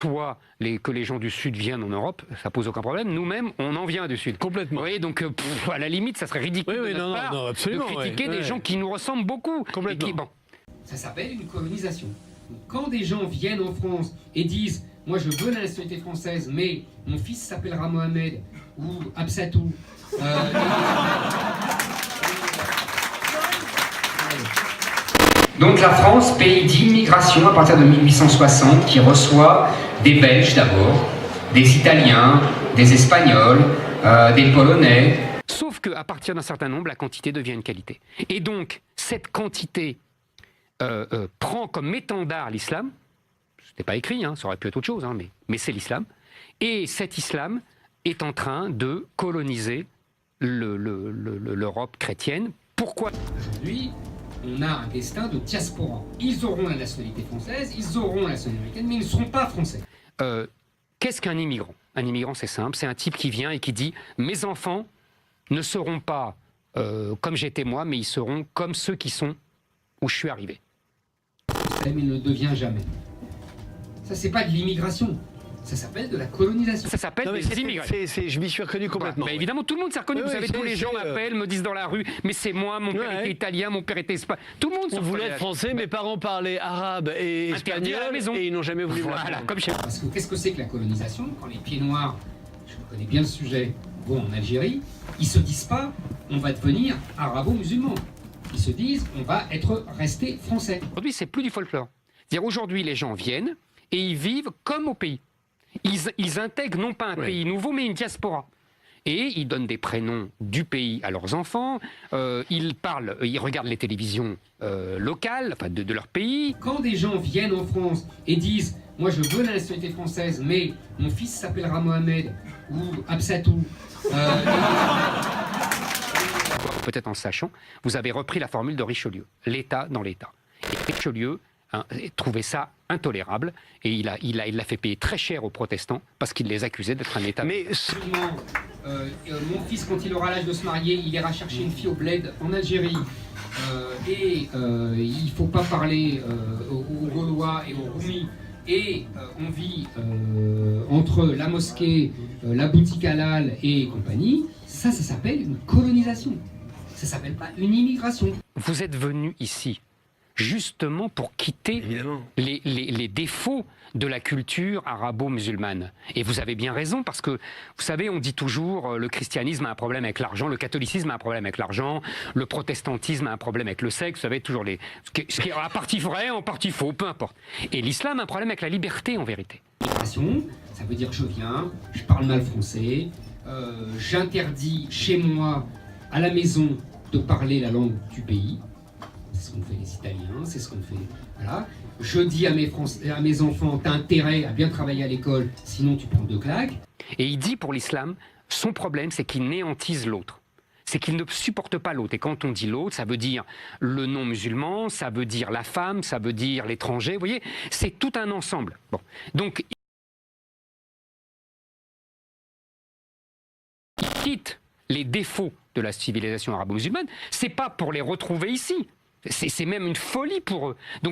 toi, que les gens du Sud viennent en Europe, ça pose aucun problème. Nous-mêmes, on en vient du Sud. Complètement. Vous voyez, donc à la limite, ça serait ridicule de notre part de critiquer des gens qui nous ressemblent beaucoup. Complètement. Ça s'appelle une colonisation. Donc, quand des gens viennent en France et disent « Moi, je veux la nationalité française, mais mon fils s'appellera Mohamed ou Absatou. Donc la France, pays d'immigration à partir de 1860, qui reçoit des Belges d'abord, des Italiens, des Espagnols, des Polonais. Sauf qu'à partir d'un certain nombre, la quantité devient une qualité. Et donc, cette quantité prend comme étendard l'islam. Ce n'était pas écrit, ça aurait pu être autre chose, mais c'est l'islam. Et cet islam est en train de coloniser l'Europe chrétienne. Pourquoi ? Aujourd'hui, on a un destin de diaspora. Ils auront la nationalité française, ils auront la nationalité américaine, mais ils ne seront pas français. Qu'est-ce qu'un immigrant ? Un immigrant, c'est simple, c'est un type qui vient et qui dit « Mes enfants ne seront pas comme j'étais moi, mais ils seront comme ceux qui sont où je suis arrivé. » Mais il ne devient jamais. Ça, c'est pas de l'immigration. Ça s'appelle de la colonisation. Ça s'appelle des immigrés. Je m'y suis reconnu complètement. Bah, évidemment, tout le monde s'est reconnu. Vous savez, tous les gens m'appellent, me disent dans la rue, mais c'est moi, mon père était italien, mon père était espagnol. Tout le monde s'en voulait être français, mes parents parlaient arabe et espagnol et ils n'ont jamais voulu voilà, comme chez... Parce que qu'est-ce que c'est que la colonisation? Quand les pieds noirs, je connais bien le sujet, vont en Algérie, ils se disent pas on va devenir arabo-musulman. Ils se disent on va rester français. Aujourd'hui, c'est plus du folklore. C'est-à-dire aujourd'hui, les gens viennent et ils vivent comme au pays. Ils intègrent non pas un pays nouveau, mais une diaspora. Et ils donnent des prénoms du pays à leurs enfants, ils regardent les télévisions locales, enfin de leur pays. Quand des gens viennent en France et disent « Moi je veux la nationalité française, mais mon fils s'appellera Mohamed ou Absatou », peut-être en le sachant, vous avez repris la formule de Richelieu, l'État dans l'État. Et Richelieu trouvait ça intolérable et il l'a fait payer très cher aux protestants parce qu'il les accusait d'être un État. Mais mon fils, quand il aura l'âge de se marier, il ira chercher une fille au bled en Algérie et il ne faut pas parler aux Gaulois et aux Roumis et on vit entre la mosquée, la boutique halal et compagnie. Ça s'appelle une colonisation. Ça s'appelle pas une immigration. Vous êtes venu ici justement pour quitter les défauts de la culture arabo-musulmane. Et vous avez bien raison, parce que, vous savez, on dit toujours le christianisme a un problème avec l'argent, le catholicisme a un problème avec l'argent, le protestantisme a un problème avec le sexe, vous savez, toujours ce qui est en partie vrai, en partie faux, peu importe. Et l'islam a un problème avec la liberté, en vérité. L'immigration, ça veut dire que je viens, je parle mal français, j'interdis chez moi, à la maison, de parler la langue du pays. C'est ce qu'ont fait les Italiens, c'est ce qu'on fait. Voilà. Je dis à mes enfants, t'as intérêt à bien travailler à l'école, sinon tu prends 2 claques. Et il dit pour l'islam, son problème, c'est qu'il néantise l'autre. C'est qu'il ne supporte pas l'autre. Et quand on dit l'autre, ça veut dire le non-musulman, ça veut dire la femme, ça veut dire l'étranger. Vous voyez, c'est tout un ensemble. Bon. Donc, il quitte les défauts de la civilisation arabo-musulmane. C'est pas pour les retrouver ici. C'est même une folie pour eux. Donc,